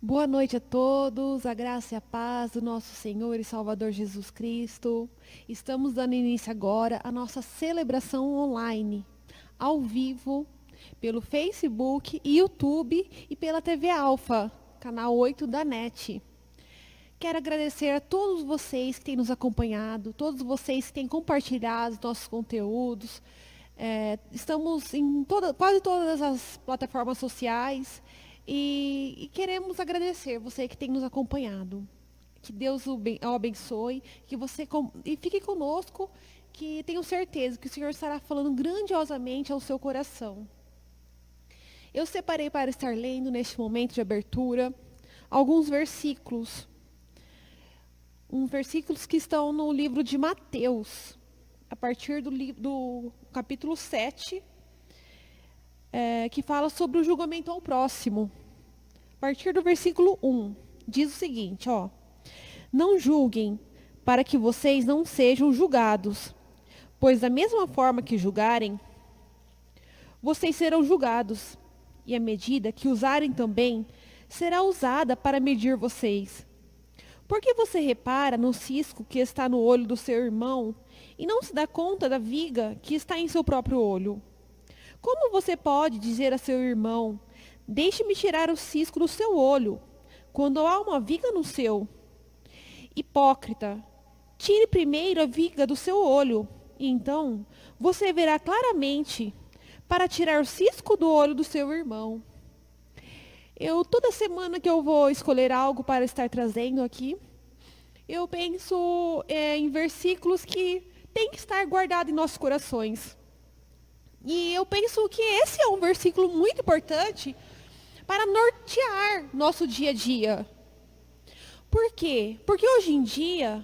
Boa noite a todos, a graça e a paz do nosso Senhor e Salvador Jesus Cristo. Estamos dando início agora à nossa celebração online, ao vivo, pelo Facebook e YouTube e pela TV Alfa, canal 8 da NET. Quero agradecer a todos vocês que têm nos acompanhado, todos vocês que têm compartilhado nossos conteúdos. Estamos em quase todas as plataformas sociais. E queremos agradecer você que tem nos acompanhado. Que Deus o abençoe, que você e fique conosco, que tenho certeza que o Senhor estará falando grandiosamente ao seu coração. Eu separei para estar lendo neste momento de abertura alguns versículos. Versículos que estão no livro de Mateus, a partir do capítulo 7, que fala sobre o julgamento ao próximo. A partir do versículo 1, diz o seguinte, não julguem para que vocês não sejam julgados, pois da mesma forma que julgarem, vocês serão julgados, e a medida que usarem também será usada para medir vocês. Por que você repara no cisco que está no olho do seu irmão e não se dá conta da viga que está em seu próprio olho? Como você pode dizer a seu irmão, deixe-me tirar o cisco do seu olho, quando há uma viga no seu? Hipócrita, tire primeiro a viga do seu olho, e então você verá claramente para tirar o cisco do olho do seu irmão. Toda semana que eu vou escolher algo para estar trazendo aqui, eu penso em versículos que têm que estar guardados em nossos corações. E eu penso que esse é um versículo muito importante para nortear nosso dia a dia. Por quê? Porque hoje em dia,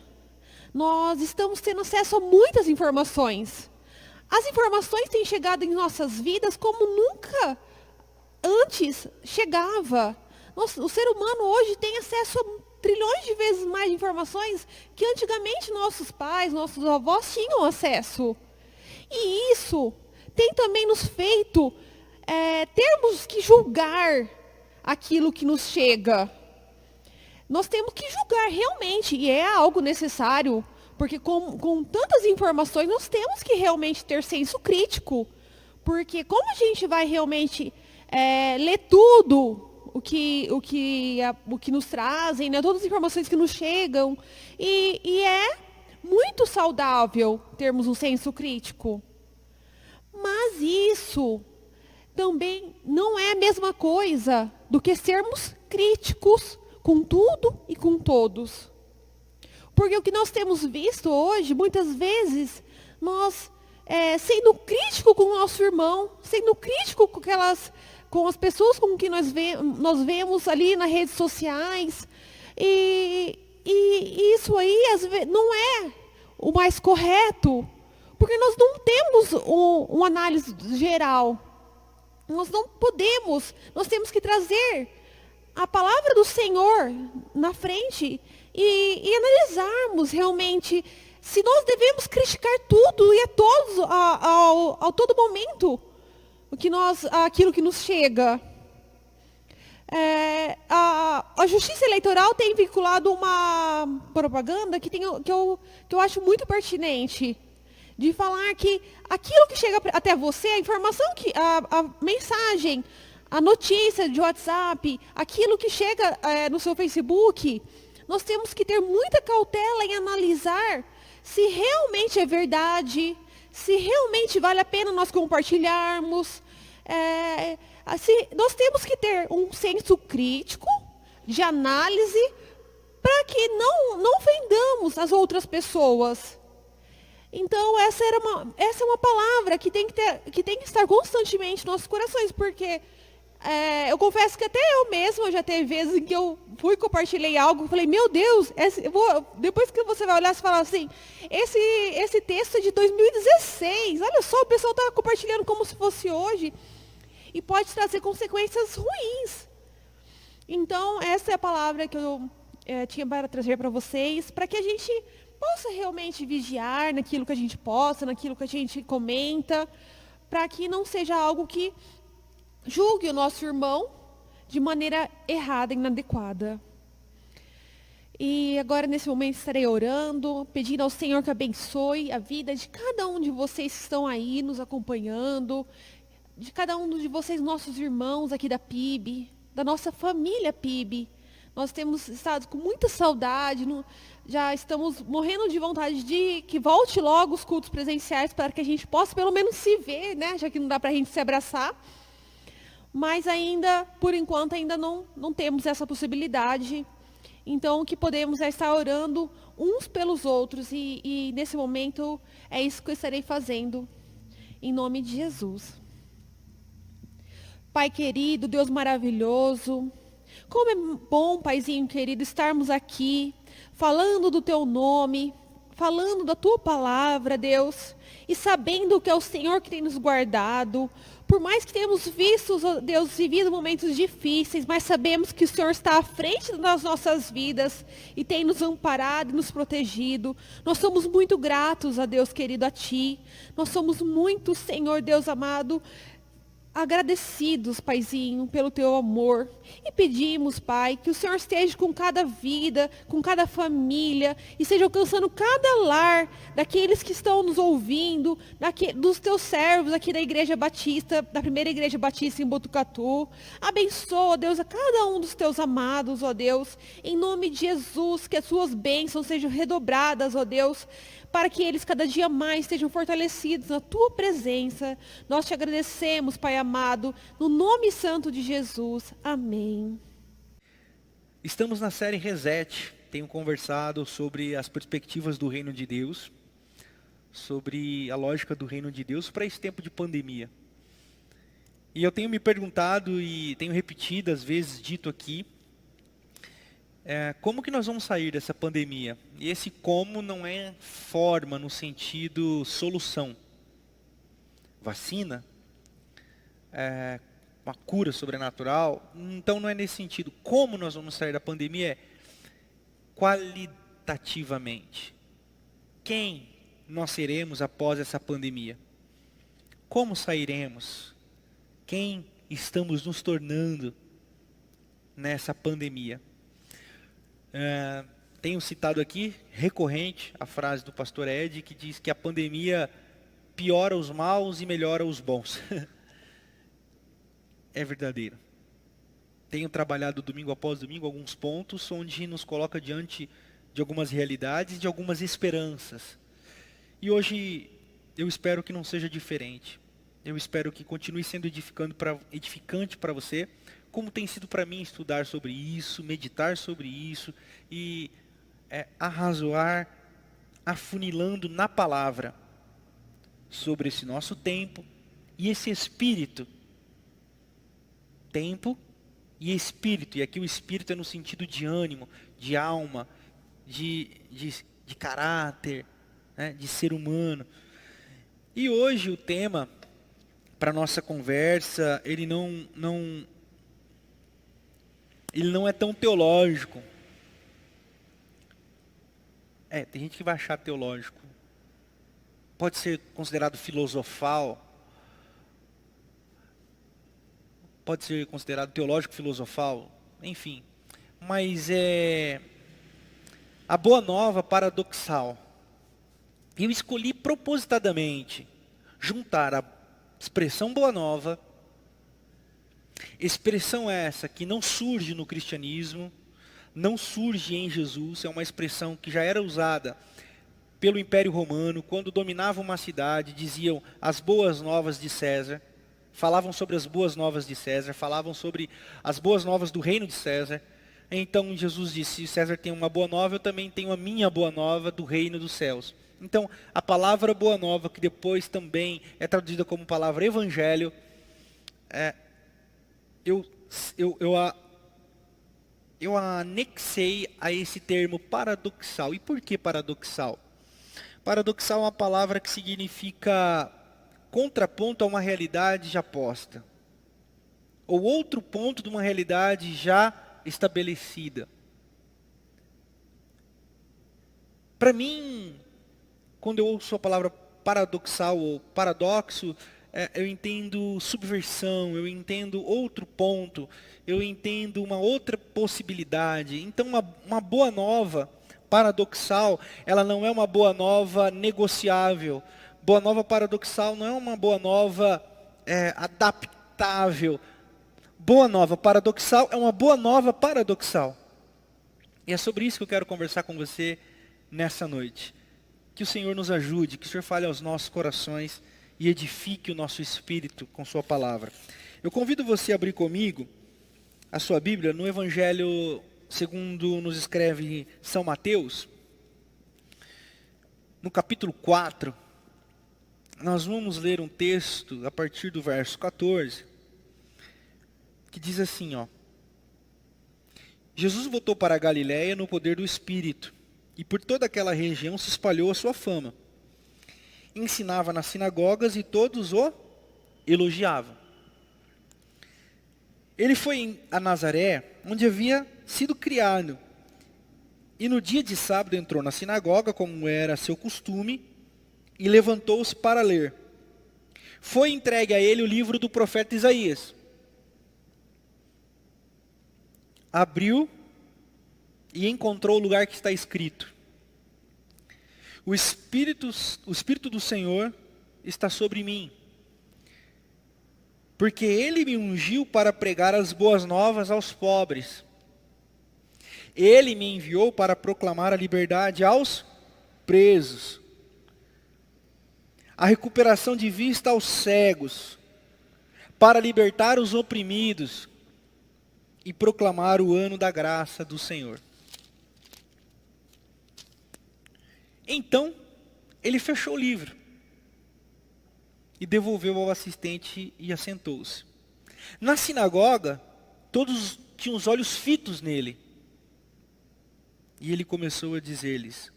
nós estamos tendo acesso a muitas informações. As informações têm chegado em nossas vidas como nunca antes chegava. O ser humano hoje tem acesso a trilhões de vezes mais informações que antigamente nossos pais, nossos avós tinham acesso. E isso tem também nos feito termos que julgar aquilo que nos chega. Nós temos que julgar realmente, e é algo necessário, porque com tantas informações nós temos que realmente ter senso crítico. Porque como a gente vai realmente ler tudo o que nos trazem, né, todas as informações que nos chegam, e é muito saudável termos um senso crítico. Mas isso também não é a mesma coisa do que sermos críticos com tudo e com todos. Porque o que nós temos visto hoje, muitas vezes, nós sendo crítico com o nosso irmão, sendo crítico com as pessoas com que nós vemos ali nas redes sociais. E isso aí, às vezes, não é o mais correto. Porque nós não temos uma análise geral. Nós não podemos, nós temos que trazer a palavra do Senhor na frente e analisarmos realmente se nós devemos criticar tudo e a todos, ao todo momento, aquilo que nos chega. A Justiça Eleitoral tem vinculado uma propaganda que eu acho muito pertinente, de falar que aquilo que chega até você, a informação, a mensagem, a notícia de WhatsApp, aquilo que chega no seu Facebook, nós temos que ter muita cautela em analisar se realmente é verdade, se realmente vale a pena nós compartilharmos. Nós temos que ter um senso crítico de análise para que não ofendamos as outras pessoas. Então, essa é uma palavra que tem que estar constantemente nos nossos corações, porque eu confesso que até eu mesma já teve vezes em que eu compartilhei algo e falei, meu Deus, depois que você vai olhar, você fala assim, esse texto é de 2016, olha só, o pessoal está compartilhando como se fosse hoje, e pode trazer consequências ruins. Então, essa é a palavra que eu tinha para trazer para vocês, para que a gente possa realmente vigiar naquilo que a gente posta, naquilo que a gente comenta, para que não seja algo que julgue o nosso irmão, de maneira errada, inadequada. E agora, nesse momento, estarei orando, pedindo ao Senhor que abençoe a vida de cada um de vocês que estão aí nos acompanhando, de cada um de vocês, nossos irmãos aqui da PIB, da nossa família PIB. Nós temos estado com muita saudade, já estamos morrendo de vontade de que volte logo os cultos presenciais para que a gente possa pelo menos se ver, né? Já que não dá para a gente se abraçar. Mas ainda, por enquanto, ainda não temos essa possibilidade. Então, o que podemos é estar orando uns pelos outros. E nesse momento, é isso que eu estarei fazendo. Em nome de Jesus. Pai querido, Deus maravilhoso. Como é bom, Paizinho querido, estarmos aqui, falando do Teu nome, falando da Tua palavra, Deus. E sabendo que é o Senhor que tem nos guardado. Por mais que tenhamos visto, Deus, vivido momentos difíceis, mas sabemos que o Senhor está à frente das nossas vidas e tem nos amparado e nos protegido. Nós somos muito gratos a Deus querido, a Ti. Nós somos muito, Senhor Deus amado, agradecidos, Paizinho, pelo Teu amor. E pedimos, Pai, que o Senhor esteja com cada vida, com cada família, e esteja alcançando cada lar daqueles que estão nos ouvindo, dos Teus servos aqui da Igreja Batista, da primeira Igreja Batista em Botucatu. Abençoa, Deus, a cada um dos Teus amados, ó Deus, em nome de Jesus, que as Suas bênçãos sejam redobradas, ó Deus, para que eles cada dia mais estejam fortalecidos na Tua presença. Nós Te agradecemos, Pai amado, no nome santo de Jesus. Amém. Estamos na série Reset. Tenho conversado sobre as perspectivas do reino de Deus, sobre a lógica do reino de Deus para esse tempo de pandemia. E eu tenho me perguntado e tenho repetido, às vezes dito aqui, como que nós vamos sair dessa pandemia? E esse como não é forma no sentido solução. Vacina? Uma cura sobrenatural? Então não é nesse sentido. Como nós vamos sair da pandemia é qualitativamente. Quem nós seremos após essa pandemia? Como sairemos? Quem estamos nos tornando nessa pandemia? Tenho citado aqui, recorrente, a frase do pastor Ed, que diz que a pandemia piora os maus e melhora os bons. É verdadeiro. Tenho trabalhado domingo após domingo alguns pontos onde nos coloca diante de algumas realidades e de algumas esperanças. E hoje eu espero que não seja diferente. Eu espero que continue sendo edificante para você, como tem sido para mim estudar sobre isso, meditar sobre isso e arrazoar, afunilando na palavra sobre esse nosso tempo e esse espírito. Tempo e espírito, e aqui o espírito é no sentido de ânimo, de alma, de caráter, né, de ser humano. E hoje o tema para nossa conversa, ele não é tão teológico. Tem gente que vai achar teológico. Pode ser considerado filosofal. Pode ser considerado teológico filosofal. Enfim. Mas é a boa nova paradoxal. E eu escolhi propositadamente juntar a expressão boa nova, expressão essa que não surge no cristianismo, não surge em Jesus, é uma expressão que já era usada pelo Império Romano, quando dominava uma cidade, diziam as boas novas de César, falavam sobre as boas novas de César, falavam sobre as boas novas do reino de César. Então Jesus disse, se César tem uma boa nova, eu também tenho a minha boa nova do reino dos céus. Então, a palavra boa nova, que depois também é traduzida como palavra evangelho, eu anexei a esse termo paradoxal. E por que paradoxal? Paradoxal é uma palavra que significa contraponto a uma realidade já posta, ou outro ponto de uma realidade já estabelecida. Para mim, quando eu ouço a palavra paradoxal ou paradoxo, eu entendo subversão, eu entendo outro ponto, eu entendo uma outra possibilidade. Então, uma boa nova paradoxal, ela não é uma boa nova negociável. Boa nova paradoxal não é uma boa nova adaptável. Boa nova paradoxal é uma boa nova paradoxal. E é sobre isso que eu quero conversar com você nessa noite. Que o Senhor nos ajude, que o Senhor fale aos nossos corações e edifique o nosso espírito com sua palavra. Eu convido você a abrir comigo a sua Bíblia no Evangelho segundo nos escreve São Mateus. No capítulo 4, nós vamos ler um texto a partir do verso 14, que diz assim, ó. Jesus voltou para a Galiléia no poder do Espírito, e por toda aquela região se espalhou a sua fama. Ensinava nas sinagogas e todos o elogiavam. Ele foi a Nazaré, onde havia sido criado. E no dia de sábado entrou na sinagoga, como era seu costume, e levantou-se para ler. Foi entregue a ele o livro do profeta Isaías. Abriu e encontrou o lugar que está escrito: O Espírito do Senhor está sobre mim, porque Ele me ungiu para pregar as boas novas aos pobres. Ele me enviou para proclamar a liberdade aos presos, a recuperação de vista aos cegos, para libertar os oprimidos e proclamar o ano da graça do Senhor. Então, ele fechou o livro e devolveu ao assistente e assentou-se. Na sinagoga, todos tinham os olhos fitos nele. E ele começou a dizer-lhes: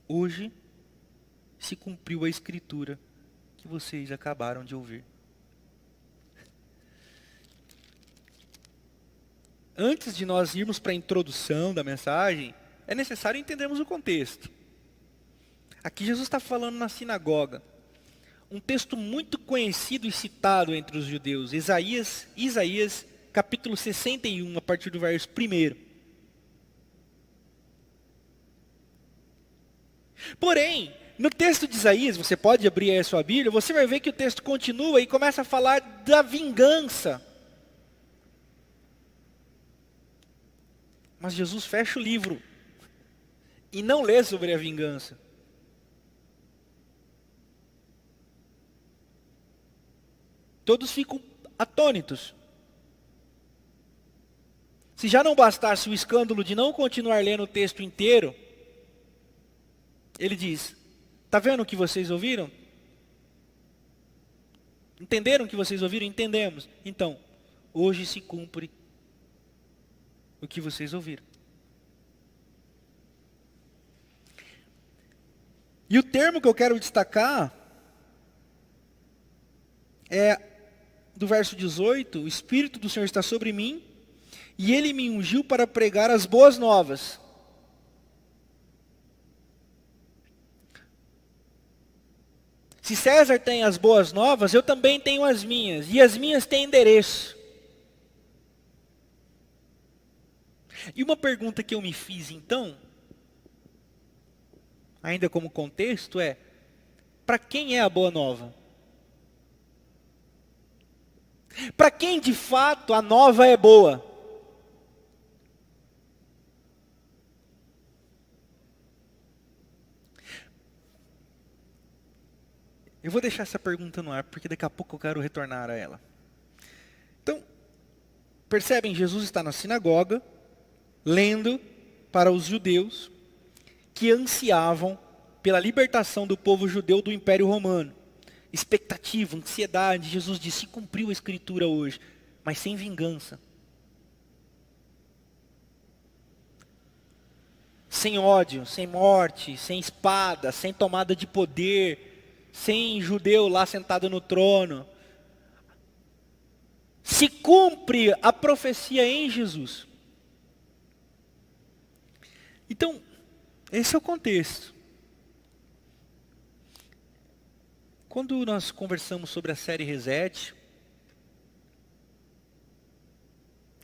Hoje se cumpriu a escritura que vocês acabaram de ouvir. Antes de nós irmos para a introdução da mensagem, é necessário entendermos o contexto. Aqui Jesus está falando na sinagoga. Um texto muito conhecido e citado entre os judeus. Isaías capítulo 61, a partir do verso 1. Porém, no texto de Isaías, você pode abrir aí a sua Bíblia, você vai ver que o texto continua e começa a falar da vingança. Mas Jesus fecha o livro e não lê sobre a vingança. Todos ficam atônitos. Se já não bastasse o escândalo de não continuar lendo o texto inteiro, ele diz: está vendo o que vocês ouviram? Entenderam o que vocês ouviram? Entendemos. Então, hoje se cumpre o que vocês ouviram. E o termo que eu quero destacar é do verso 18: O Espírito do Senhor está sobre mim, e Ele me ungiu para pregar as boas novas. Se César tem as boas novas, eu também tenho as minhas, e as minhas têm endereço. E uma pergunta que eu me fiz então, ainda como contexto, é: para quem é a boa nova? Para quem de fato a nova é boa? Eu vou deixar essa pergunta no ar, porque daqui a pouco eu quero retornar a ela. Então, percebem, Jesus está na sinagoga, lendo para os judeus que ansiavam pela libertação do povo judeu do Império Romano. Expectativa, ansiedade. Jesus disse: cumpriu a escritura hoje, mas sem vingança. Sem ódio, sem morte, sem espada, sem tomada de poder, sem judeu lá sentado no trono. Se cumpre a profecia em Jesus. Então, esse é o contexto. Quando nós conversamos sobre a série Reset,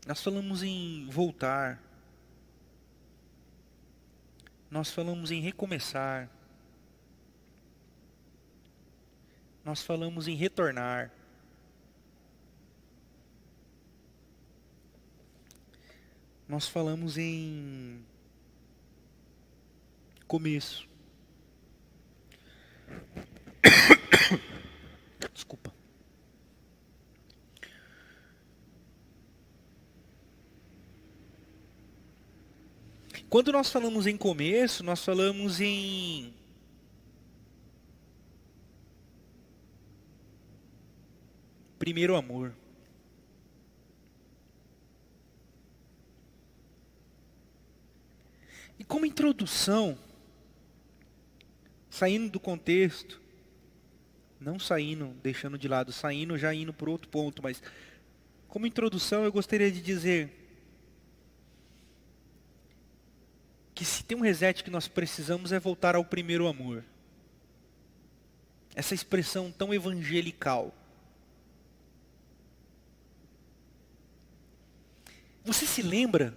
nós falamos em voltar, nós falamos em recomeçar, nós falamos em retornar, nós falamos em começo. Desculpa. Quando nós falamos em começo, nós falamos em primeiro amor. E como introdução, saindo do contexto, não saindo, deixando de lado, saindo já indo por outro ponto, mas como introdução eu gostaria de dizer que se tem um reset que nós precisamos é voltar ao primeiro amor. Essa expressão tão evangelical. Você se lembra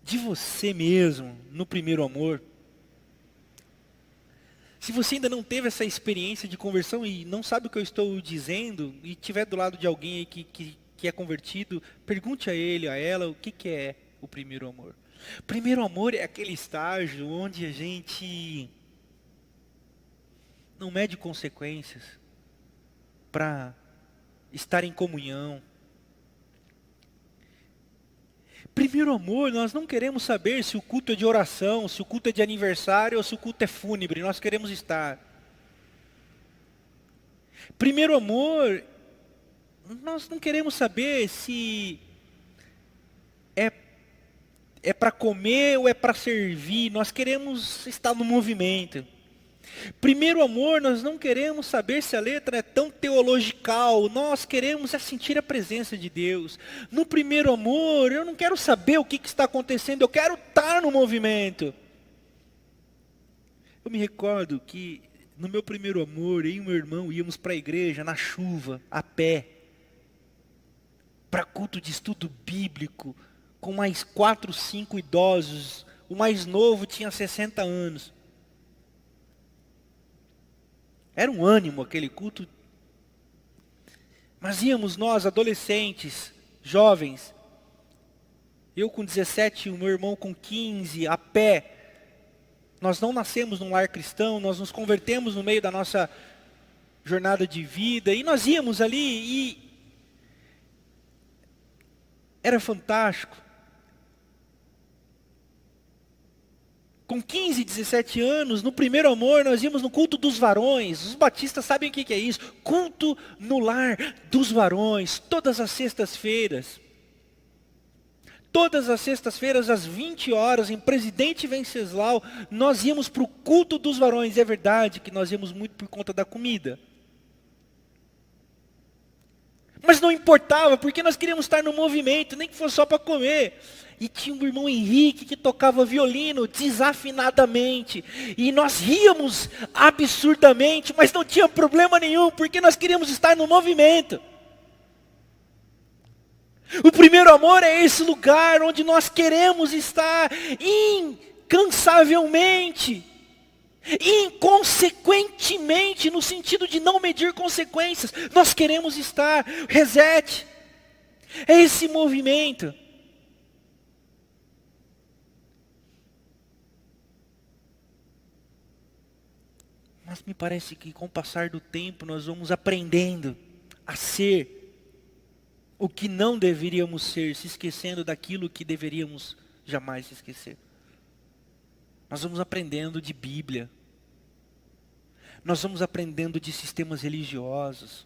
de você mesmo no primeiro amor? Se você ainda não teve essa experiência de conversão e não sabe o que eu estou dizendo, e estiver do lado de alguém aí que é convertido, pergunte a ele, a ela, o que é o primeiro amor. Primeiro amor é aquele estágio onde a gente não mede consequências para estar em comunhão. Primeiro amor, nós não queremos saber se o culto é de oração, se o culto é de aniversário ou se o culto é fúnebre, nós queremos estar. Primeiro amor, nós não queremos saber se é para comer ou é para servir, nós queremos estar no movimento. Primeiro amor, nós não queremos saber se a letra é tão teological, nós queremos é sentir a presença de Deus. No primeiro amor, eu não quero saber o que está acontecendo, eu quero estar no movimento. Eu me recordo que no meu primeiro amor, eu e meu irmão íamos para a igreja na chuva, a pé, para culto de estudo bíblico, com mais 4, 5 idosos, o mais novo tinha 60 anos. Era um ânimo aquele culto. Mas íamos nós, adolescentes, jovens, eu com 17, o meu irmão com 15, a pé. Nós não nascemos num lar cristão, nós nos convertemos no meio da nossa jornada de vida, e nós íamos ali e era fantástico. Com 15, 17 anos, no primeiro amor, nós íamos no culto dos varões. Os batistas sabem o que é isso. Culto no lar dos varões, todas as sextas-feiras. Todas as sextas-feiras, às 20 horas, em Presidente Venceslau, nós íamos para o culto dos varões. É verdade que nós íamos muito por conta da comida. Mas não importava, porque nós queríamos estar no movimento, nem que fosse só para comer. E tinha um irmão Henrique que tocava violino desafinadamente. E nós ríamos absurdamente, mas não tinha problema nenhum, porque nós queríamos estar no movimento. O primeiro amor é esse lugar onde nós queremos estar incansavelmente, inconsequentemente, no sentido de não medir consequências. Nós queremos estar. Reset é esse movimento. Mas me parece que com o passar do tempo nós vamos aprendendo a ser o que não deveríamos ser, se esquecendo daquilo que deveríamos jamais esquecer. Nós vamos aprendendo de Bíblia. Nós vamos aprendendo de sistemas religiosos.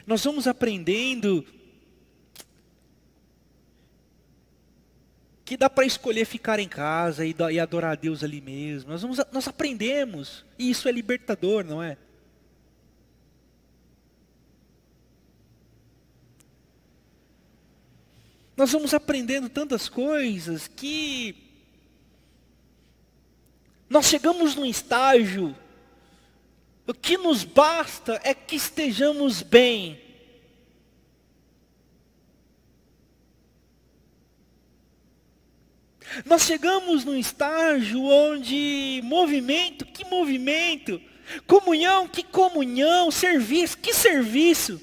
Nós vamos aprendendo que dá para escolher ficar em casa e adorar a Deus ali mesmo. Nós aprendemos, e isso é libertador, não é? Nós vamos aprendendo tantas coisas que Nós chegamos num estágio, o que nos basta é que estejamos bem. Nós chegamos num estágio onde movimento, que movimento, comunhão, que comunhão, serviço, que serviço,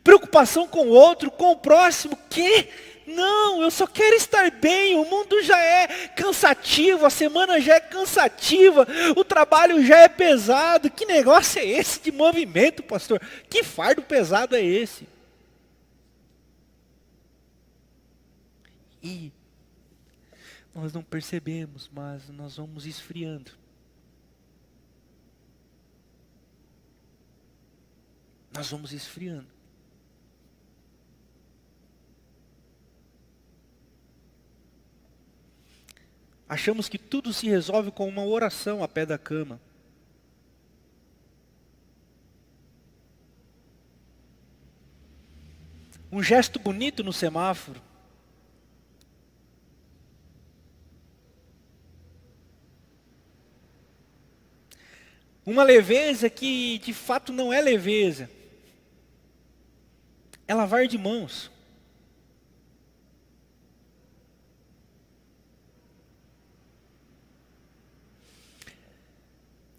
preocupação com o outro, com o próximo, que? Não, eu só quero estar bem, o mundo já é cansativo, a semana já é cansativa, o trabalho já é pesado, que negócio é esse de movimento, pastor? Que fardo pesado é esse? E nós não percebemos, mas nós vamos esfriando. Nós vamos esfriando. Achamos que tudo se resolve com uma oração a pé da cama. Um gesto bonito no semáforo. Uma leveza que de fato não é leveza. É lavar de mãos.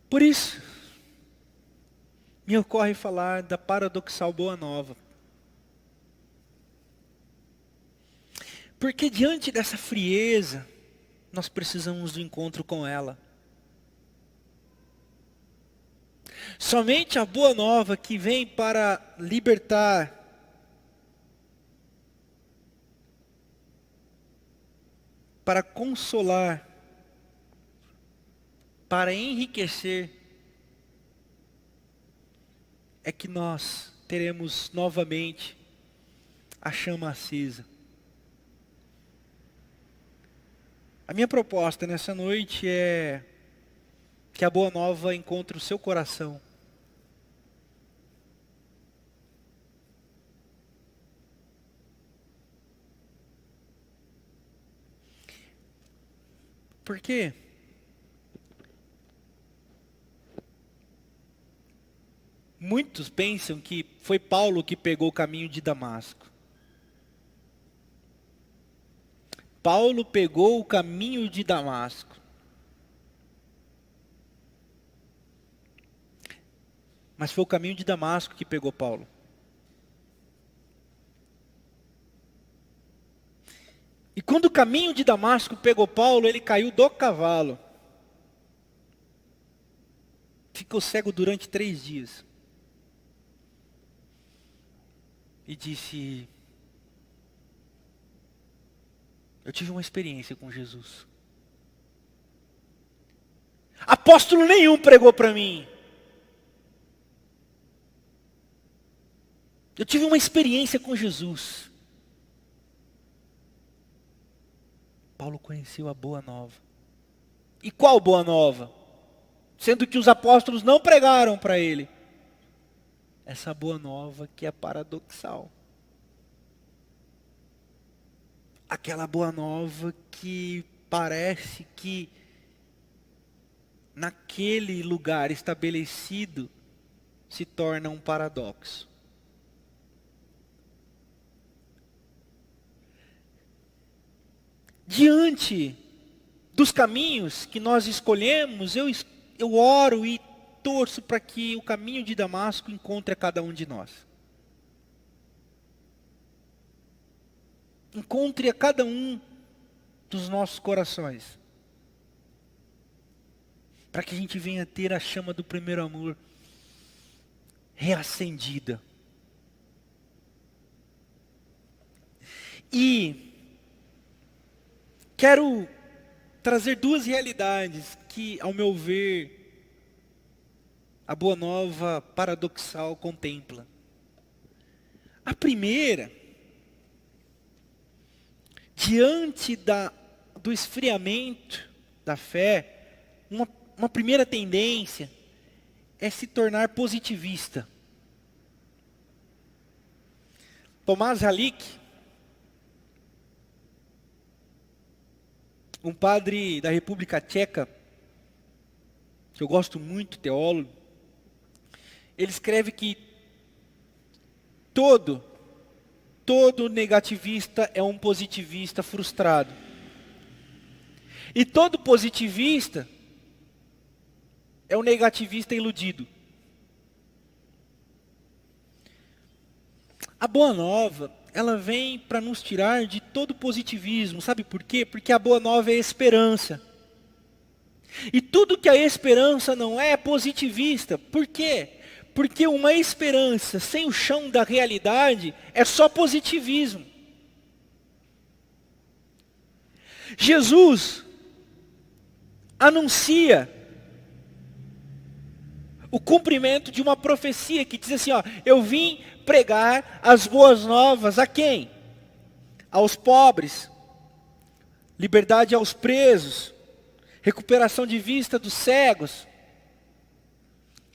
Por isso, me ocorre falar da paradoxal Boa Nova. Porque diante dessa frieza, nós precisamos do encontro com ela. Somente a Boa Nova que vem para libertar, para consolar, para enriquecer, é que nós teremos novamente a chama acesa. A minha proposta nessa noite é que a Boa Nova encontre o seu coração. Por quê? Muitos pensam que foi Paulo que pegou o caminho de Damasco. Paulo pegou o caminho de Damasco. Mas foi o caminho de Damasco que pegou Paulo. E quando o caminho de Damasco pegou Paulo, ele caiu do cavalo. Ficou cego durante 3 dias. E disse: eu tive uma experiência com Jesus. Apóstolo nenhum pregou para mim. Eu tive uma experiência com Jesus. Paulo conheceu a Boa Nova. E qual Boa Nova? Sendo que os apóstolos não pregaram para ele. Essa Boa Nova que é paradoxal. Aquela Boa Nova que parece que naquele lugar estabelecido se torna um paradoxo. Diante dos caminhos que nós escolhemos, eu oro e torço para que o caminho de Damasco encontre a cada um de nós. Encontre a cada um dos nossos corações. Para que a gente venha ter a chama do primeiro amor reacendida. E quero trazer 2 realidades que, ao meu ver, a Boa Nova paradoxal contempla. A primeira, diante do esfriamento da fé, uma primeira tendência é se tornar positivista. Tomás Halik, um padre da República Tcheca, que eu gosto muito, teólogo, ele escreve que todo negativista é um positivista frustrado. E todo positivista é um negativista iludido. A boa nova, ela vem para nos tirar de todo positivismo. Sabe por quê? Porque a boa nova é esperança. E tudo que a esperança não é positivista. Por quê? Porque uma esperança sem o chão da realidade é só positivismo. Jesus anuncia o cumprimento de uma profecia que diz assim, eu vim pregar as boas novas a quem? Aos pobres, liberdade aos presos, recuperação de vista dos cegos,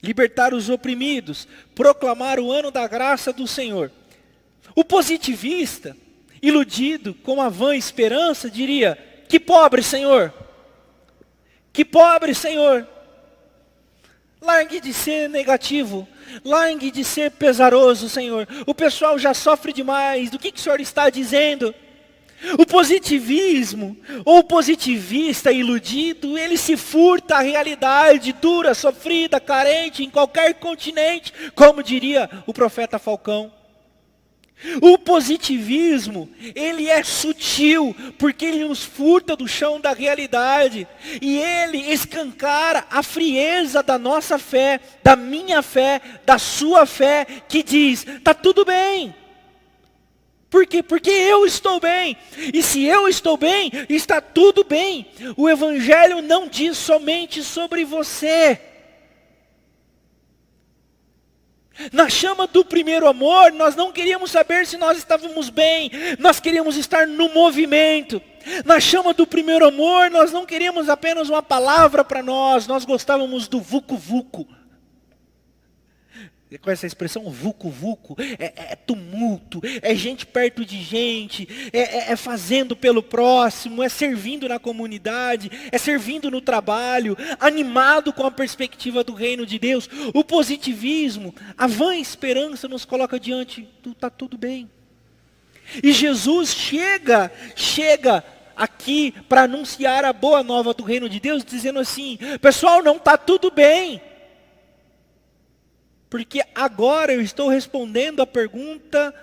libertar os oprimidos, proclamar o ano da graça do Senhor. O positivista, iludido com a vã esperança, diria, que pobre Senhor, que pobre Senhor. Largue de ser negativo, largue de ser pesaroso, Senhor. O pessoal já sofre demais, do que o Senhor está dizendo? O positivismo, ou o positivista iludido, ele se furta à realidade dura, sofrida, carente, em qualquer continente, como diria o profeta Falcão. O positivismo, ele é sutil, porque ele nos furta do chão da realidade, e ele escancara a frieza da nossa fé, da minha fé, da sua fé, que diz, está tudo bem. Por quê? Porque eu estou bem, e se eu estou bem, está tudo bem. O Evangelho não diz somente sobre você. Na chama do primeiro amor, nós não queríamos saber se nós estávamos bem, nós queríamos estar no movimento. Na chama do primeiro amor, nós não queríamos apenas uma palavra para nós gostávamos do vucu-vucu. Com essa expressão vucu-vucu, é tumulto, é gente perto de gente, é fazendo pelo próximo, é servindo na comunidade, é servindo no trabalho, animado com a perspectiva do reino de Deus. O positivismo, a vã esperança nos coloca diante do está tudo bem. E Jesus chega aqui para anunciar a boa nova do reino de Deus, dizendo assim, pessoal, não está tudo bem. Porque agora eu estou respondendo a pergunta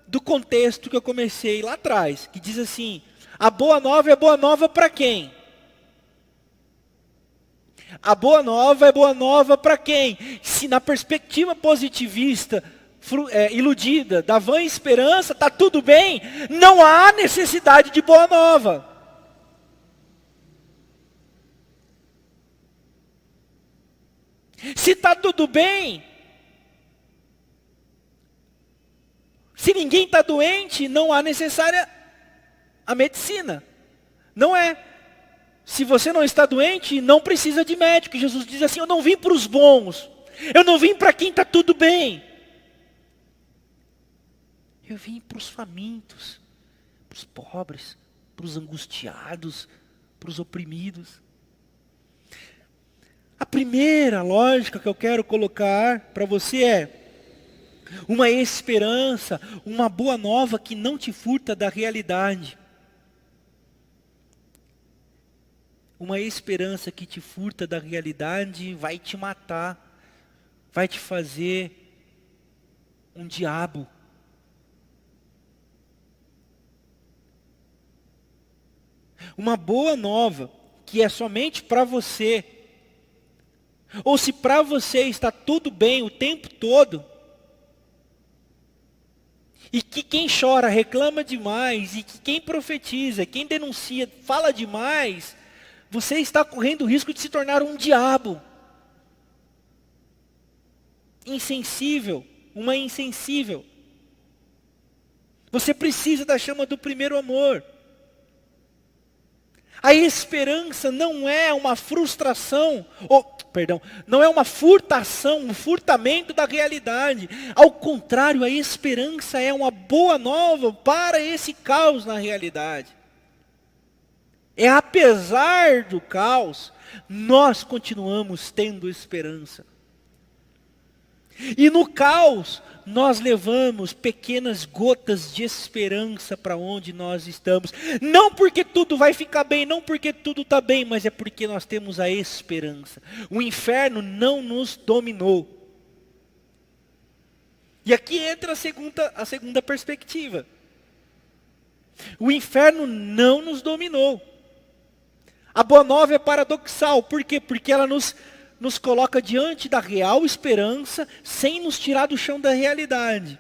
do contexto que eu comecei lá atrás, que diz assim, a boa nova é boa nova para quem? A boa nova é boa nova para quem? Se na perspectiva positivista, iludida, da vã esperança, está tudo bem, não há necessidade de boa nova. Se está tudo bem, se ninguém está doente, não há necessária a medicina. Não é. Se você não está doente, não precisa de médico. Jesus diz assim, eu não vim para os bons. Eu não vim para quem está tudo bem. Eu vim para os famintos, para os pobres, para os angustiados, para os oprimidos. A primeira lógica que eu quero colocar para você é, uma esperança, uma boa nova que não te furta da realidade. Uma esperança que te furta da realidade vai te matar, vai te fazer um diabo. Uma boa nova que é somente para você, ou se para você está tudo bem o tempo todo, e que quem chora reclama demais, e que quem profetiza, quem denuncia, fala demais, você está correndo o risco de se tornar um diabo. Insensível, uma insensível. Você precisa da chama do primeiro amor. A esperança não é uma frustração, não é uma furtação, um furtamento da realidade. Ao contrário, a esperança é uma boa nova para esse caos na realidade. É apesar do caos, nós continuamos tendo esperança. E no caos, nós levamos pequenas gotas de esperança para onde nós estamos. Não porque tudo vai ficar bem, não porque tudo está bem, mas é porque nós temos a esperança. O inferno não nos dominou. E aqui entra a segunda perspectiva. O inferno não nos dominou. A boa nova é paradoxal. Por quê? Porque ela nos coloca diante da real esperança, sem nos tirar do chão da realidade.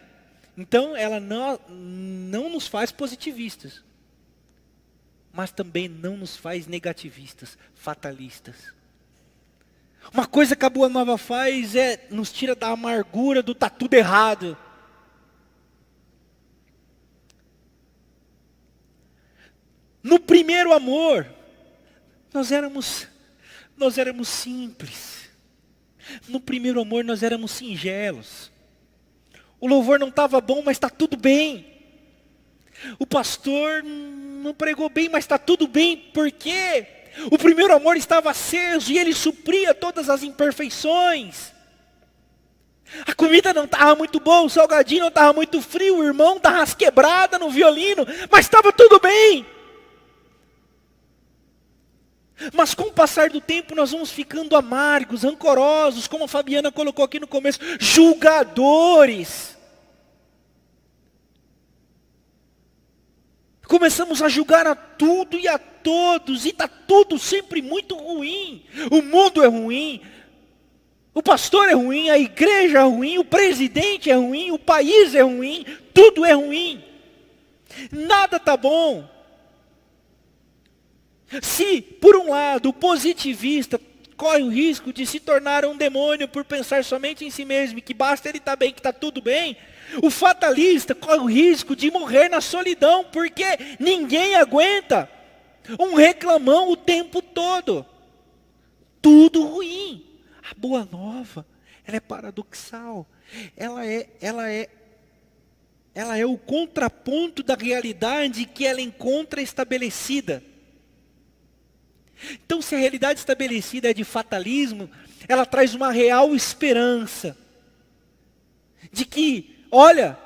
Então, ela não nos faz positivistas, mas também não nos faz negativistas, fatalistas. Uma coisa que a boa nova faz é nos tira da amargura do tá tudo errado. No primeiro amor, nós éramos simples. No primeiro amor nós éramos singelos. O louvor não estava bom, mas está tudo bem. O pastor não pregou bem, mas está tudo bem. Por quê? O primeiro amor estava aceso e ele supria todas as imperfeições. A comida não estava muito boa, o salgadinho não estava muito frio, o irmão estava as quebradas no violino, mas estava tudo bem. Mas com o passar do tempo nós vamos ficando amargos, rancorosos, como a Fabiana colocou aqui no começo, julgadores. Começamos a julgar a tudo e a todos, e está tudo sempre muito ruim. O mundo é ruim, o pastor é ruim, a igreja é ruim, o presidente é ruim, o país é ruim, tudo é ruim. Nada está bom. Se, por um lado, o positivista corre o risco de se tornar um demônio por pensar somente em si mesmo, que basta ele estar bem, que está tudo bem, o fatalista corre o risco de morrer na solidão, porque ninguém aguenta um reclamão o tempo todo. Tudo ruim. A boa nova, ela é paradoxal. Ela é o contraponto da realidade que ela encontra estabelecida. Então, se a realidade estabelecida é de fatalismo, ela traz uma real esperança de que, olha,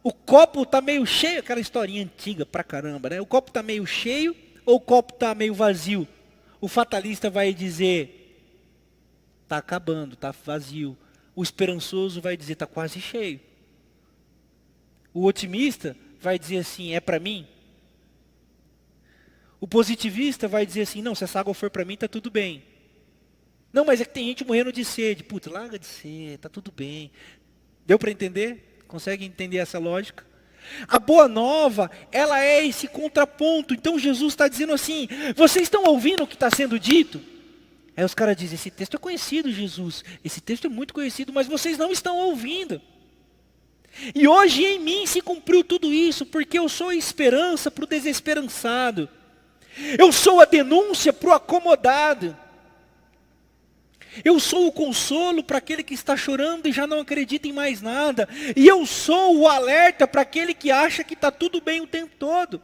o copo está meio cheio, aquela historinha antiga pra caramba, né? O copo está meio cheio ou o copo está meio vazio? O fatalista vai dizer, está acabando, está vazio. O esperançoso vai dizer, está quase cheio. O otimista vai dizer assim, é para mim? O positivista vai dizer assim, não, se essa água for para mim, está tudo bem. Não, mas é que tem gente morrendo de sede. Puta, larga de sede, está tudo bem. Deu para entender? Consegue entender essa lógica? A boa nova, ela é esse contraponto. Então Jesus está dizendo assim, vocês estão ouvindo o que está sendo dito? Aí os caras dizem, esse texto é conhecido, Jesus. Esse texto é muito conhecido, mas vocês não estão ouvindo. E hoje em mim se cumpriu tudo isso, porque eu sou a esperança para o desesperançado. Eu sou a denúncia para o acomodado. Eu sou o consolo para aquele que está chorando e já não acredita em mais nada. E eu sou o alerta para aquele que acha que está tudo bem o tempo todo.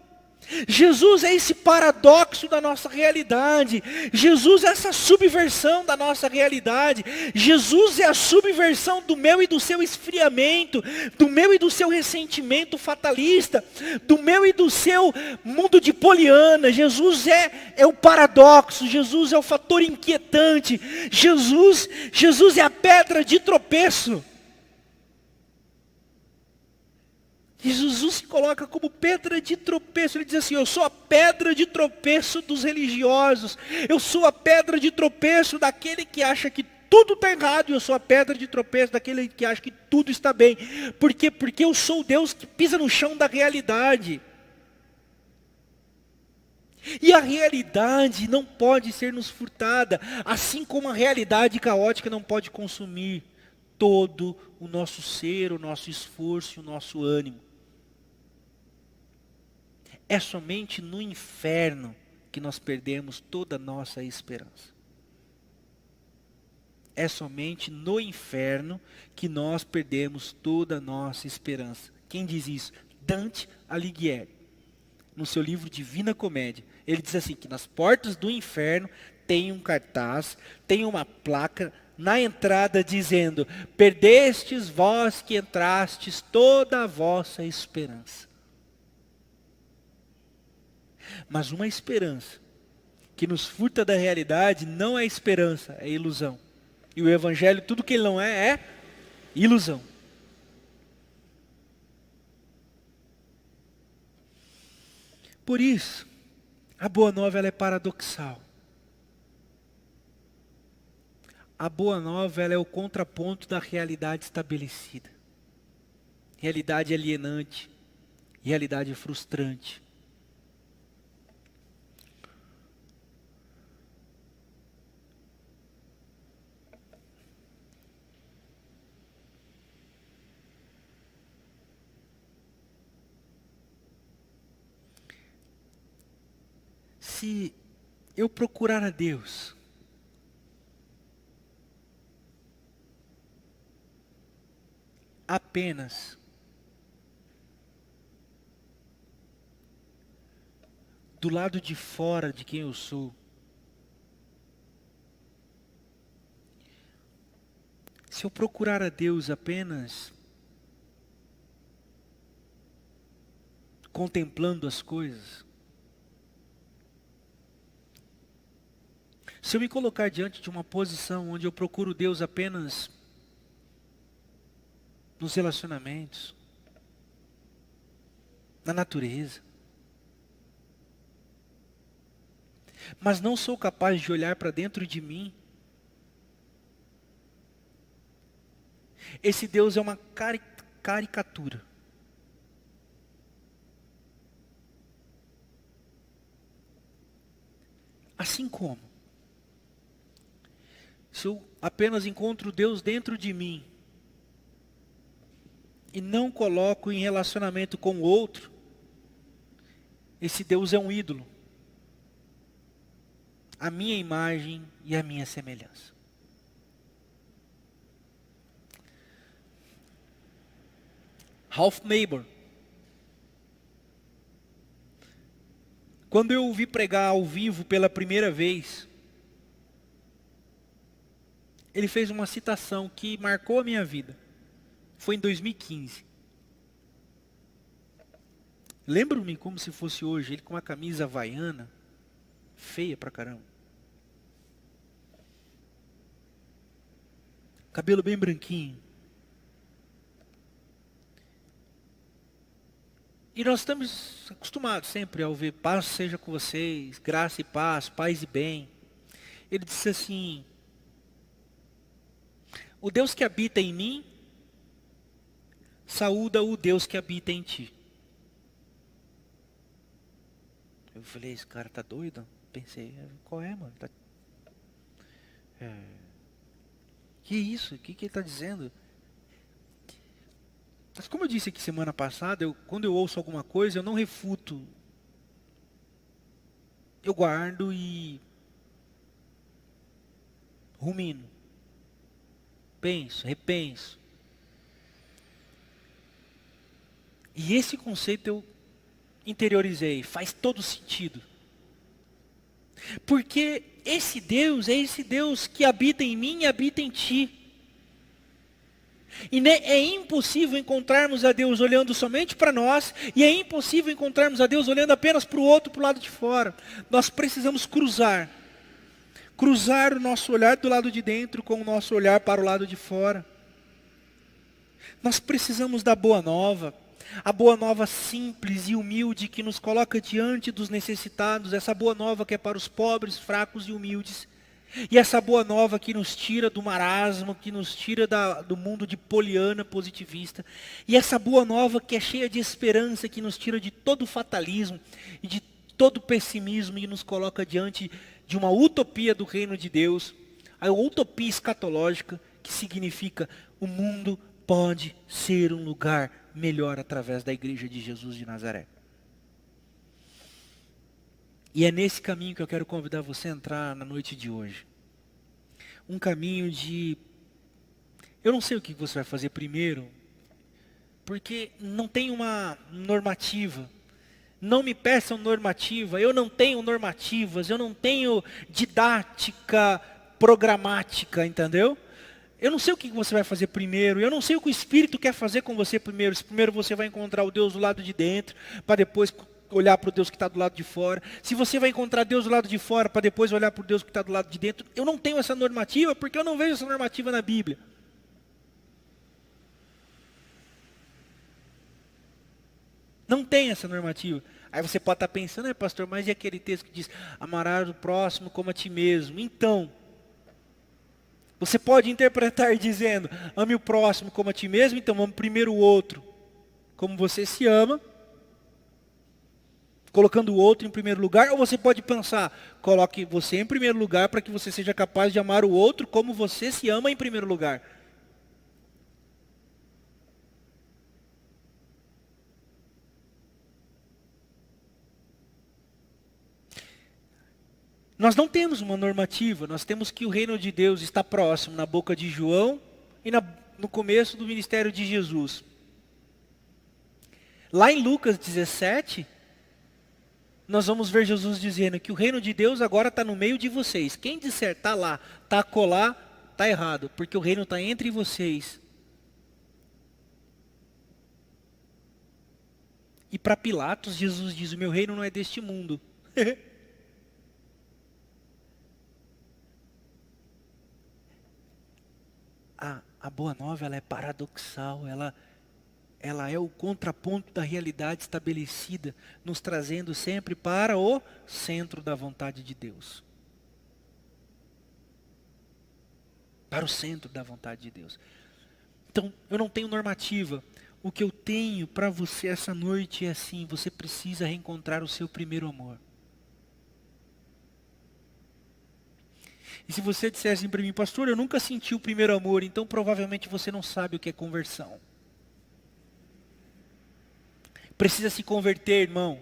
Jesus é esse paradoxo da nossa realidade. Jesus é essa subversão da nossa realidade. Jesus é a subversão do meu e do seu esfriamento, do meu e do seu ressentimento fatalista, do meu e do seu mundo de poliana. Jesus é o paradoxo, Jesus é o fator inquietante. Jesus é a pedra de tropeço. E Jesus se coloca como pedra de tropeço. Ele diz assim, eu sou a pedra de tropeço dos religiosos. Eu sou a pedra de tropeço daquele que acha que tudo está errado. E eu sou a pedra de tropeço daquele que acha que tudo está bem. Por quê? Porque eu sou o Deus que pisa no chão da realidade. E a realidade não pode ser nos furtada. Assim como a realidade caótica não pode consumir todo o nosso ser, o nosso esforço e o nosso ânimo. É somente no inferno que nós perdemos toda a nossa esperança. É somente no inferno que nós perdemos toda a nossa esperança. Quem diz isso? Dante Alighieri, no seu livro Divina Comédia. Ele diz assim, que nas portas do inferno tem um cartaz, tem uma placa na entrada dizendo: perdestes vós que entrastes toda a vossa esperança. Mas uma esperança que nos furta da realidade não é esperança, é ilusão. E o evangelho, tudo que ele não é, é ilusão. Por isso, a boa nova ela é paradoxal. A boa nova ela é o contraponto da realidade estabelecida. Realidade alienante, realidade frustrante. Se eu procurar a Deus apenas do lado de fora de quem eu sou, se eu procurar a Deus apenas contemplando as coisas, se eu me colocar diante de uma posição onde eu procuro Deus apenas nos relacionamentos, na natureza, mas não sou capaz de olhar para dentro de mim, esse Deus é uma caricatura. Assim como, se eu apenas encontro Deus dentro de mim, e não coloco em relacionamento com o outro, esse Deus é um ídolo. A minha imagem e a minha semelhança. Ralph Neighbor. Quando eu ouvi pregar ao vivo pela primeira vez, ele fez uma citação que marcou a minha vida. Foi em 2015. Lembro-me como se fosse hoje, ele com uma camisa havaiana, feia pra caramba. Cabelo bem branquinho. E nós estamos acostumados sempre a ouvir: paz seja com vocês, graça e paz, paz e bem. Ele disse assim: o Deus que habita em mim, saúda o Deus que habita em ti. Eu falei: esse cara tá doido? Pensei: qual é, mano? Que isso? O que ele está dizendo? Mas como eu disse aqui semana passada, quando eu ouço alguma coisa, eu não refuto. Eu guardo e rumino. Penso, repenso. E esse conceito eu interiorizei, faz todo sentido. Porque esse Deus é esse Deus que habita em mim e habita em ti. E é impossível encontrarmos a Deus olhando somente para nós, e é impossível encontrarmos a Deus olhando apenas para o outro, para o lado de fora. Nós precisamos cruzar o nosso olhar do lado de dentro com o nosso olhar para o lado de fora. Nós precisamos da boa nova, a boa nova simples e humilde que nos coloca diante dos necessitados, essa boa nova que é para os pobres, fracos e humildes. E essa boa nova que nos tira do marasmo, que nos tira do mundo de poliana positivista. E essa boa nova que é cheia de esperança, que nos tira de todo fatalismo e de todo pessimismo e nos coloca diante de uma utopia do reino de Deus. A utopia escatológica, que significa: o mundo pode ser um lugar melhor através da igreja de Jesus de Nazaré. E é nesse caminho que eu quero convidar você a entrar na noite de hoje. Um caminho de... eu não sei o que você vai fazer primeiro, porque não tem uma normativa. Não me peçam normativa, eu não tenho normativas, eu não tenho didática programática, entendeu? Eu não sei o que você vai fazer primeiro, eu não sei o que o Espírito quer fazer com você primeiro. Se primeiro você vai encontrar o Deus do lado de dentro, para depois olhar para o Deus que está do lado de fora. Se você vai encontrar Deus do lado de fora, para depois olhar para o Deus que está do lado de dentro. Eu não tenho essa normativa, porque eu não vejo essa normativa na Bíblia. Não tem essa normativa. Aí você pode estar pensando, pastor, mas e aquele texto que diz, amarás o próximo como a ti mesmo? Então, você pode interpretar dizendo, ame o próximo como a ti mesmo, então ame primeiro o outro, como você se ama, colocando o outro em primeiro lugar. Ou você pode pensar, coloque você em primeiro lugar para que você seja capaz de amar o outro como você se ama em primeiro lugar. Nós não temos uma normativa, nós temos que o reino de Deus está próximo na boca de João e no começo do ministério de Jesus. Lá em Lucas 17, nós vamos ver Jesus dizendo que o reino de Deus agora está no meio de vocês. Quem disser está lá, está acolá, está errado, porque o reino está entre vocês. E para Pilatos, Jesus diz, o meu reino não é deste mundo. A boa nova, ela é paradoxal, ela é o contraponto da realidade estabelecida, nos trazendo sempre para o centro da vontade de Deus. Para o centro da vontade de Deus. Então, eu não tenho normativa. O que eu tenho para você essa noite é assim, você precisa reencontrar o seu primeiro amor. E se você disser assim para mim, pastor, eu nunca senti o primeiro amor, então provavelmente você não sabe o que é conversão. Precisa se converter, irmão.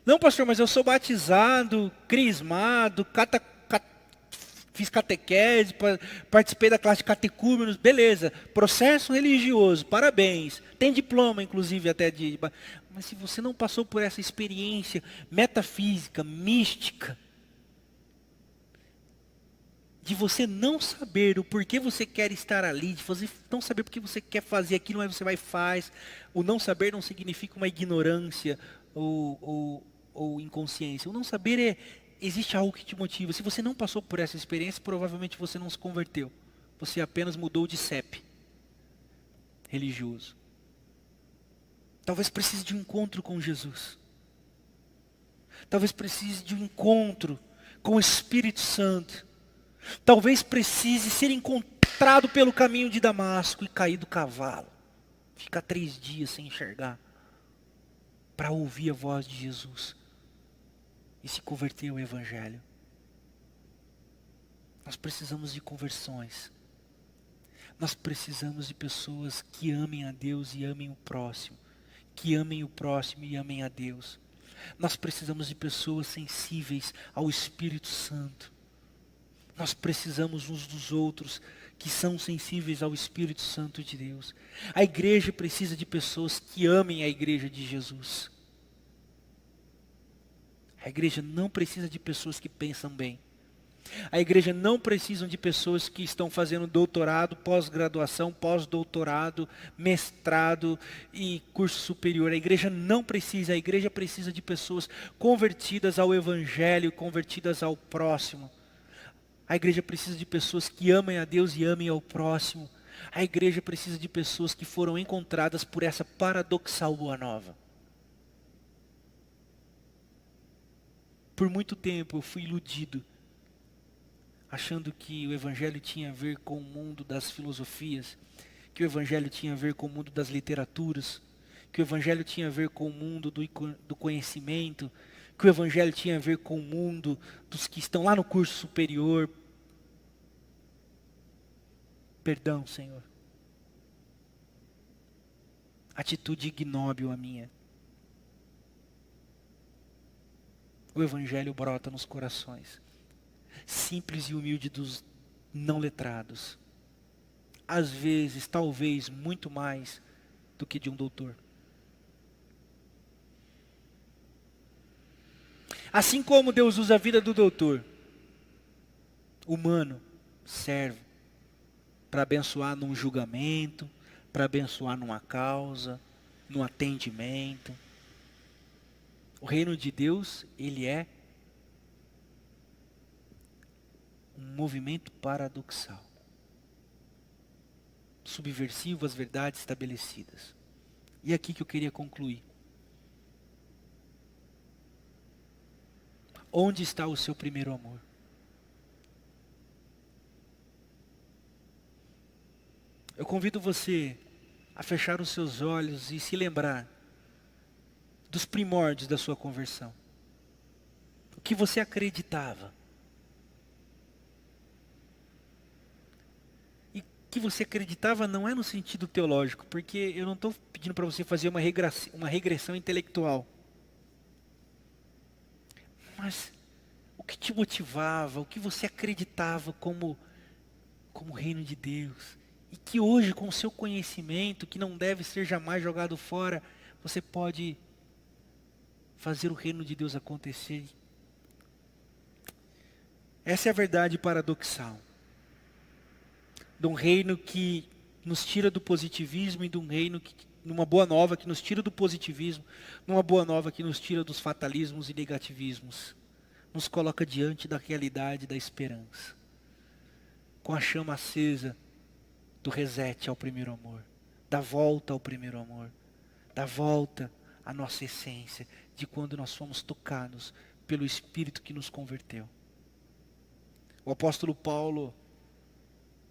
Não, pastor, mas eu sou batizado, crismado, fiz catequese, participei da classe de catecúmenos, beleza. Processo religioso, parabéns. Tem diploma, inclusive, até de... Mas se você não passou por essa experiência metafísica, mística, de você não saber o porquê você quer estar ali, de você não saber porque você quer fazer aquilo, mas você vai e faz. O não saber não significa uma ignorância ou inconsciência. O não saber existe algo que te motiva. Se você não passou por essa experiência, provavelmente você não se converteu. Você apenas mudou de CEP religioso. Talvez precise de um encontro com Jesus. Talvez precise de um encontro com o Espírito Santo. Talvez precise ser encontrado pelo caminho de Damasco e cair do cavalo. Ficar 3 dias sem enxergar. Para ouvir a voz de Jesus. E se converter ao Evangelho. Nós precisamos de conversões. Nós precisamos de pessoas que amem a Deus e amem o próximo. Que amem o próximo e amem a Deus. Nós precisamos de pessoas sensíveis ao Espírito Santo. Nós precisamos uns dos outros que são sensíveis ao Espírito Santo de Deus. A igreja precisa de pessoas que amem a igreja de Jesus. A igreja não precisa de pessoas que pensam bem. A igreja não precisa de pessoas que estão fazendo doutorado, pós-graduação, pós-doutorado, mestrado e curso superior. A igreja não precisa, a igreja precisa de pessoas convertidas ao Evangelho, convertidas ao próximo. A igreja precisa de pessoas que amem a Deus e amem ao próximo. A igreja precisa de pessoas que foram encontradas por essa paradoxal boa nova. Por muito tempo eu fui iludido, achando que o Evangelho tinha a ver com o mundo das filosofias, que o Evangelho tinha a ver com o mundo das literaturas, que o Evangelho tinha a ver com o mundo do conhecimento, que o Evangelho tinha a ver com o mundo dos que estão lá no curso superior. Perdão, Senhor. Atitude ignóbil a minha. O Evangelho brota nos corações, simples e humilde dos não letrados. Às vezes, talvez, muito mais do que de um doutor. Assim como Deus usa a vida do doutor, humano, servo, para abençoar num julgamento, para abençoar numa causa, num atendimento. O reino de Deus, ele é um movimento paradoxal, subversivo às verdades estabelecidas. E é aqui que eu queria concluir. Onde está o seu primeiro amor? Eu convido você a fechar os seus olhos e se lembrar dos primórdios da sua conversão. O que você acreditava. E o que você acreditava não é no sentido teológico, porque eu não estou pedindo para você fazer uma regressão intelectual. Mas o que te motivava, o que você acreditava como reino de Deus. E que hoje, com o seu conhecimento, que não deve ser jamais jogado fora, você pode fazer o reino de Deus acontecer. Essa é a verdade paradoxal. De um reino que nos tira do positivismo e de um reino que, numa boa nova, que nos tira do positivismo, numa boa nova que nos tira dos fatalismos e negativismos. Nos coloca diante da realidade da esperança. Com a chama acesa do reset ao primeiro amor, da volta ao primeiro amor, da volta à nossa essência, de quando nós fomos tocados pelo Espírito que nos converteu. O apóstolo Paulo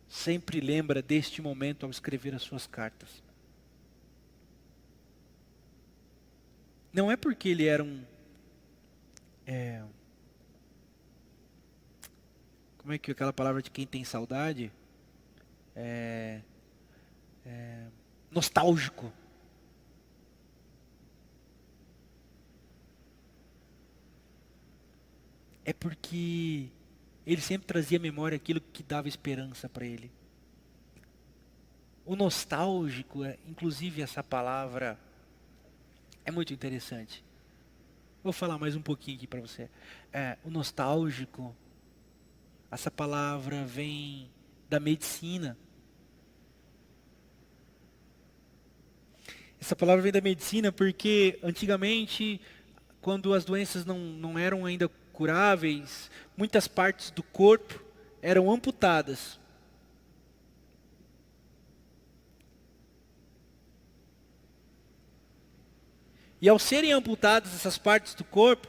sempre lembra deste momento ao escrever as suas cartas. Não é porque ele era como é que é aquela palavra de quem tem saudade? Nostálgico. É porque ele sempre trazia à memória aquilo que dava esperança para ele. O nostálgico, inclusive essa palavra, é muito interessante. Vou falar mais um pouquinho aqui para você. O nostálgico, essa palavra vem da medicina. Essa palavra vem da medicina porque antigamente, quando as doenças não eram ainda curáveis, muitas partes do corpo eram amputadas. E ao serem amputadas essas partes do corpo,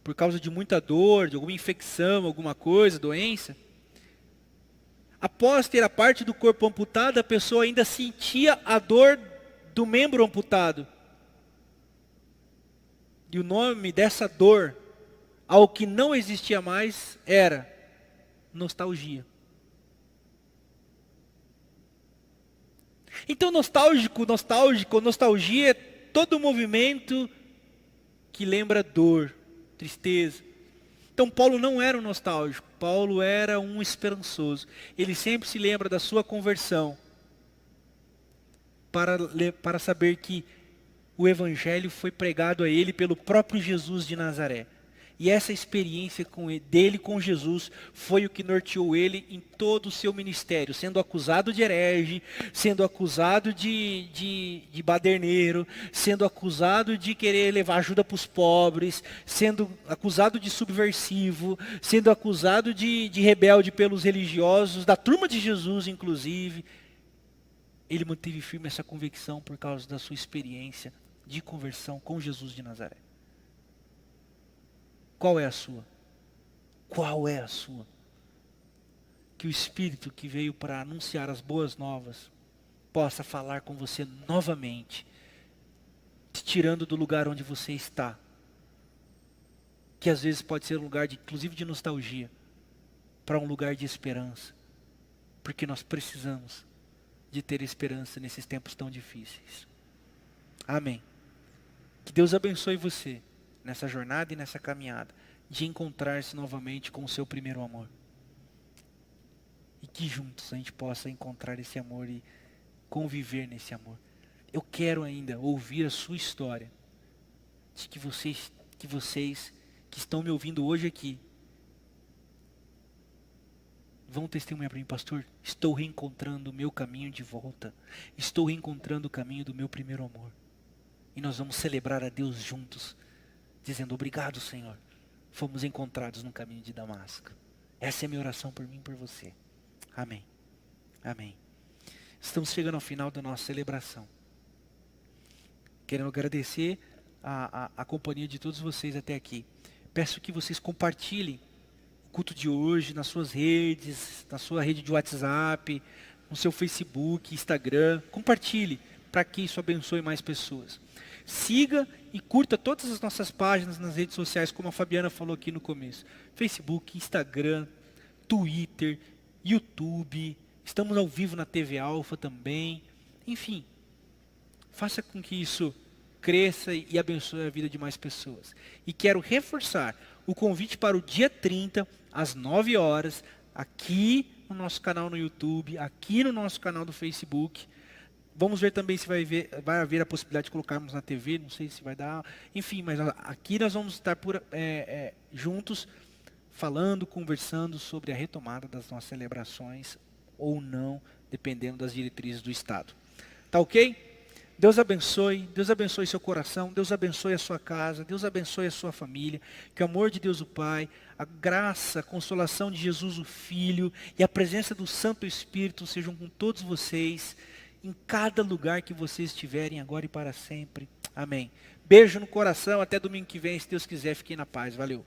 por causa de muita dor, de alguma infecção, alguma coisa, doença, após ter a parte do corpo amputada, a pessoa ainda sentia a dor do membro amputado. E o nome dessa dor, ao que não existia mais, era nostalgia. Então nostalgia é todo movimento que lembra dor, tristeza. Então Paulo não era um nostálgico, Paulo era um esperançoso. Ele sempre se lembra da sua conversão para saber que o evangelho foi pregado a ele pelo próprio Jesus de Nazaré. E essa experiência dele com Jesus foi o que norteou ele em todo o seu ministério, sendo acusado de herege, sendo acusado de baderneiro, sendo acusado de querer levar ajuda para os pobres, sendo acusado de subversivo, sendo acusado de rebelde pelos religiosos, da turma de Jesus inclusive. Ele manteve firme essa convicção por causa da sua experiência de conversão com Jesus de Nazaré. Qual é a sua? Qual é a sua? Que o Espírito que veio para anunciar as boas novas possa falar com você novamente, te tirando do lugar onde você está, que às vezes pode ser um lugar inclusive de nostalgia, para um lugar de esperança, porque nós precisamos de ter esperança nesses tempos tão difíceis. Amém. Que Deus abençoe você nessa jornada e nessa caminhada, de encontrar-se novamente com o seu primeiro amor. E que juntos a gente possa encontrar esse amor e conviver nesse amor. Eu quero ainda ouvir a sua história, de que você que vocês que estão me ouvindo hoje aqui vão testemunhar para mim, pastor, estou reencontrando o meu caminho de volta. Estou reencontrando o caminho do meu primeiro amor. E nós vamos celebrar a Deus juntos, dizendo, obrigado, Senhor. Fomos encontrados no caminho de Damasco. Essa é a minha oração por mim e por você. Amém. Amém. Estamos chegando ao final da nossa celebração. Querendo agradecer a companhia de todos vocês até aqui. Peço que vocês compartilhem o culto de hoje nas suas redes, na sua rede de WhatsApp, no seu Facebook, Instagram. Compartilhe para que isso abençoe mais pessoas. Siga e curta todas as nossas páginas nas redes sociais, como a Fabiana falou aqui no começo. Facebook, Instagram, Twitter, YouTube. Estamos ao vivo na TV Alfa também. Enfim, faça com que isso cresça e abençoe a vida de mais pessoas. E quero reforçar o convite para o dia 30, às 9 horas, aqui no nosso canal no YouTube, aqui no nosso canal do Facebook. Vamos ver também se vai haver a possibilidade de colocarmos na TV, não sei se vai dar. Enfim, mas aqui nós vamos estar juntos, falando, conversando sobre a retomada das nossas celebrações, ou não, dependendo das diretrizes do Estado. Tá ok? Deus abençoe seu coração, Deus abençoe a sua casa, Deus abençoe a sua família, que o amor de Deus o Pai, a graça, a consolação de Jesus o Filho e a presença do Santo Espírito sejam com todos vocês, em cada lugar que vocês estiverem, agora e para sempre. Amém. Beijo no coração, até domingo que vem, se Deus quiser, fiquem na paz. Valeu.